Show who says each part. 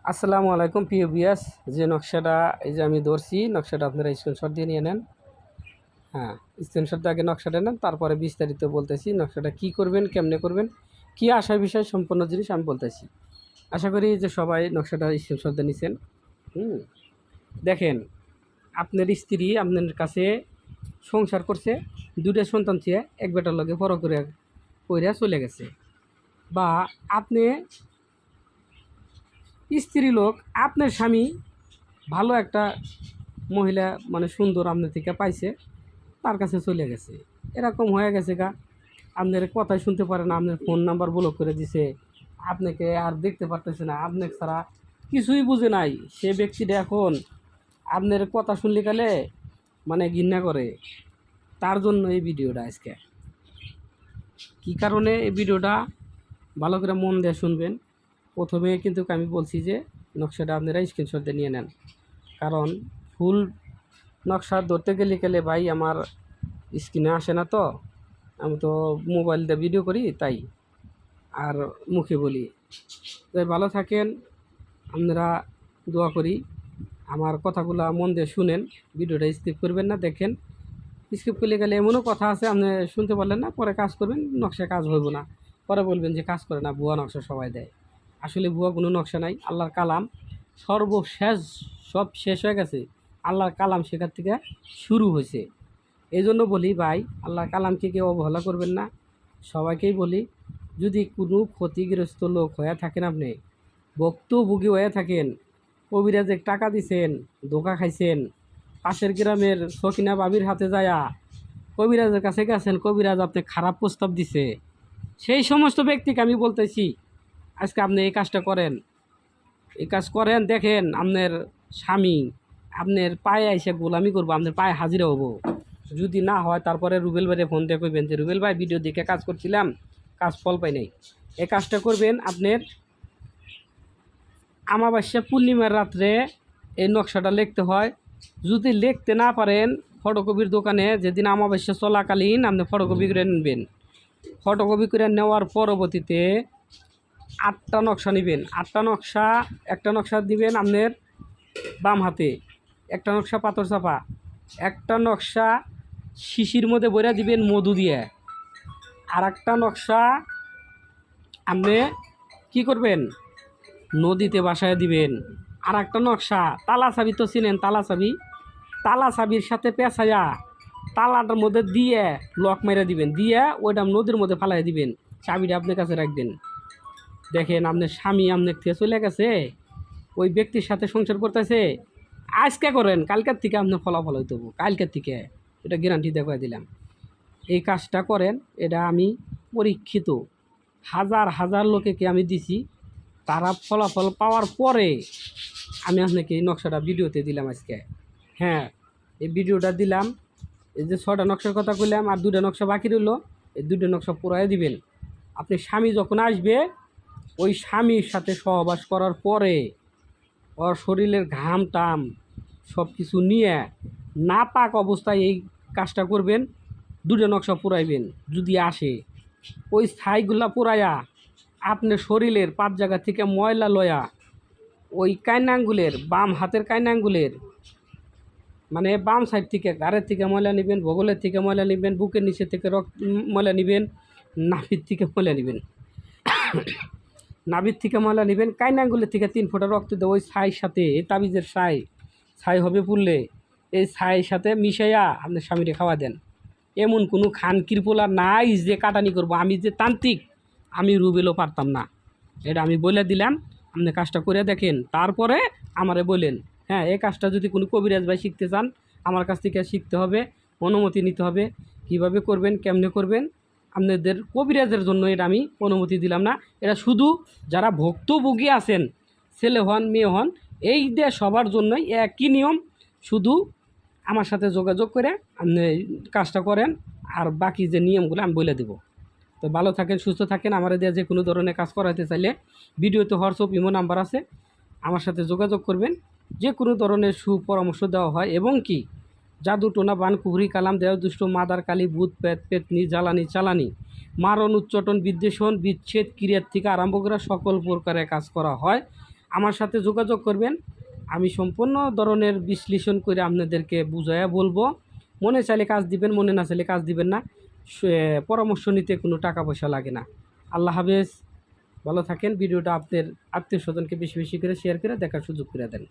Speaker 1: আসসালামু আলাইকুম প্রিয় ভিউয়ার্স। যে নকশাটা এই যে আমি ধরছি, নকশাটা আপনারা স্ক্রিনশট দিয়ে নিয়ে নেন। হ্যাঁ, স্ক্রিনশট দিয়ে আগে নকশাটা নেন, তারপরে বিস্তারিত বলতেছি নকশাটা কি করবেন, কেমনে করবেন, কি আসার বিষয় সম্পূর্ণ জিনিস আমি বলতেছি। আশা করি যে সবাই নকশাটা স্ক্রিনশট দিয়ে নিছেন। দেখেন, আপনার স্ত্রী আপনার কাছে সংসার করছে, দুইটা সন্তান চেয়ে এক বেটার লগে বড় করে কইরা চলে গেছে, বা আপনি স্ত্রী লোক, আপনার স্বামী ভালো একটা মহিলা মানে সুন্দর আপনার থেকে পাইছে, তার কাছে চলে গেছে, এরকম হয়ে গেছে গা। আপনার কথাই শুনতে পারে না, আপনার ফোন নাম্বার ব্লক করে দিছে, আপনাকে আর দেখতে পারতেছে না, আপনাকে ছাড়া কিছুই বুঝে নাই। সে ব্যক্তিটা এখন আপনার কথা শুনলে গেলে মানে ঘৃণা করে। তার জন্য এই ভিডিওটা আজকে। কী কারণে এই ভিডিওটা ভালো করে মন দিয়ে শুনবেন। প্রথমে কিন্তু আমি বলছি যে নকশাটা আপনারা স্ক্রিনশট দিয়ে নিয়ে নেন, কারণ ফুল নকশা ধরতে গেলে ভাই আমার স্ক্রিনে আসে না, তো আমি তো মোবাইল দিয়ে ভিডিও করি, তাই আর মুখে বলি। তাই ভালো থাকেন, আপনারা দোয়া করি আমার কথাগুলো মন দিয়ে শুনেন, ভিডিওটা স্কিপ করবেন না। দেখেন, স্কিপ করলে গেলে এমনও কথা আছে আপনি শুনতে পারলেন না, পরে কাজ করবেন, নকশায় কাজ হইব না, পরে বলবেন যে কাজ করে না, ভুয়া নকশা সবাই দেয়। আসলে ভুয়া কোনো নকশা নাই, আল্লাহর কালাম সর্বশেষ, সব শেষ হয়ে গেছে, আল্লাহর কালাম সেখান থেকে শুরু হয়েছে। এই জন্য বলি ভাই, আল্লাহর কালামকে কেউ অবহেলা করবেন না। সবাইকেই বলি, যদি কোনো ক্ষতিগ্রস্ত লোক হয়ে থাকেন, আপনি ভুক্তভোগী হয়ে থাকেন, কবিরাজে টাকা দিছেন, ধোকা খাইছেন, পাশের গ্রামের সকিনা বাবির হাতে যায়া কবিরাজের কাছে গেছেন, কবিরাজ আপনি খারাপ প্রস্তাব দিছে, সেই সমস্ত ব্যক্তিকে আমি বলতেছি আজকে আপনি এই কাজটা করেন। এই কাজ করেন, দেখেন আপনার স্বামী আপনার পায়ে এসে গোলামি করবো, আপনার পায়ে হাজিরা হবো। যদি না হয় তারপরে রুবেল ভাইরে ফোন দিয়ে কইবেন যে রুবেল ভাই ভিডিও দেখে কাজ করছিলাম, কাজ ফল পাই নাই। এই কাজটা করবেন আপনার আমাবস্যা পূর্ণিমার রাত্রে। এই নকশাটা লিখতে হয়, যদি লিখতে না পারেন ফটোকপির দোকানে যেদিন আমাবস্যা চলাকালীন আপনি ফটোকপি করে নেবেন। ফটোকপি করে নেওয়ার পরবর্তীতে 8টা নকশা নেবেন। 8টা নকশা, একটা নকশা দিবেন আপনার বাম হাতে, একটা নকশা পাথর চাপা, একটা নকশা শিশির মধ্যে বইরা দিবেন মধু দিয়ে, আর একটা নকশা আপনি কী করবেন, নদীতে বাসায় দিবেন। আর একটা নকশা তালা চাবি তো চিনেন, তালা চাবি, তালা চাবির সাথে পেঁচাইয়া তালাটার মধ্যে দিয়ে লক মেরে দিবেন, দিয়ে ওইটা নদীর মধ্যে ফালাই দিবেন, চাবিটা আপনার কাছে রাখবেন। দেখেন, আপনার স্বামী আপনার থেকে চলে গেছে, ওই ব্যক্তির সাথে সংসার করতেছে, আজকে করেন, কালকের থেকে আপনার ফলাফল হইতে হবো, কালকের থেকে, এটা গ্যারান্টি দেখাই দিলাম। এই কাজটা করেন, এটা আমি পরীক্ষিত, হাজার হাজার লোকেকে আমি দিছি, তারা ফলাফল পাওয়ার পরে আমি আপনাকে এই নকশাটা ভিডিওতে দিলাম আজকে। হ্যাঁ, এই ভিডিওটা দিলাম, এই যে 6টা নকশার কথা কইলাম, আর 2টা নকশা বাকি রইল, এই 2টা নকশা পুরাই দিবেন। আপনি স্বামী যখন আসবে, ওই স্বামীর সাথে সহবাস করার পরে ওর শরীরের ঘাম টাম সব কিছু নিয়ে নাপাক অবস্থায় এই কাজটা করবেন, 2টা নকশা পুরাইবেন। যদি আসে ওই ছাইগুলা পুরাইয়া আপনার শরীরের 5 জায়গা থেকে ময়লা লয়া ওই কাইনা আঙ্গুলের, বাম হাতের কাইনা আঙ্গুলের মানে বাম সাইড থেকে ঘাড়ের থেকে ময়লা নেবেন, বগলের থেকে ময়লা নেবেন, বুকের নিচে থেকে ময়লা নেবেন, নাভির থেকে ময়লা নেবেন, নাভির থেকে ময়লা নেবেন, কাইনা আঙ্গুলের থেকে 3 ফোঁটা রক্ত দেয় ওই ছাইয়ের সাথে, এই তাবিজের ছাই হবে পুড়লে, এই ছাইয়ের সাথে মিশাইয়া আপনার স্বামীরে খাওয়া দেন। এমন কোনো খান কৃপলা নাই যে কাটানি করবো, আমি যে তান্ত্রিক, আমি রুবেলও পারতাম না, এটা আমি বলে দিলাম। আপনি কাজটা করে দেখেন, তারপরে আমারে বলেন। হ্যাঁ, এই কাজটা যদি কোনো কবিরাজ ভাই শিখতে চান, আমার কাছ থেকে শিখতে হবে, অনুমতি নিতে হবে, কিভাবে করবেন, কেমনে করবেন। আপনাদের কবিরাজের জন্য এটা আমি অনুমতি দিলাম না, এটা শুধু যারা ভুক্তভোগী আছেন, ছেলে হন মেয়ে হন, এই দিয়ে সবার জন্যই একই নিয়ম। শুধু আমার সাথে যোগাযোগ করে আপনি কাজটা করেন, আর বাকি যে নিয়মগুলো আমি বলে দেবো। তো ভালো থাকেন, সুস্থ থাকেন। আমার দিয়ে যে কোনো ধরনের কাজ করাতে চাইলে ভিডিওতে হোয়াটসঅ্যাপ ইমো নাম্বার আছে, আমার সাথে যোগাযোগ করবেন। যে কোনো ধরনের সুপরামর্শ দেওয়া হয়, এবং কি জাদু টোনা বান কুহরি কালাম দেহ দুষ্ট মাদার কালী ভূত পেত পেতনি জ্বালানি চালানি মারণ উচ্চটন বিদ্বেষণ বিচ্ছেদ ক্রিয়ার থেকে আরম্ভ করে সকল প্রকারের কাজ করা হয়। আমার সাথে যোগাযোগ করবেন। আমি সম্পূর্ণ ধরনের বিশ্লেষণ করে আপনাদেরকে বুঝাইয়া বলবো। মনে চাইলে কাজ দিবেন, মনে না চাইলে কাজ দিবেন না। পরামর্শ নিতে কোনো টাকা পয়সা লাগে না। আল্লাহ হাফেজ, ভালো থাকেন। ভিডিওটা আপনার আত্মীয় স্বজনকে বেশি বেশি করে শেয়ার করে দেখার সুযোগ করে দেন।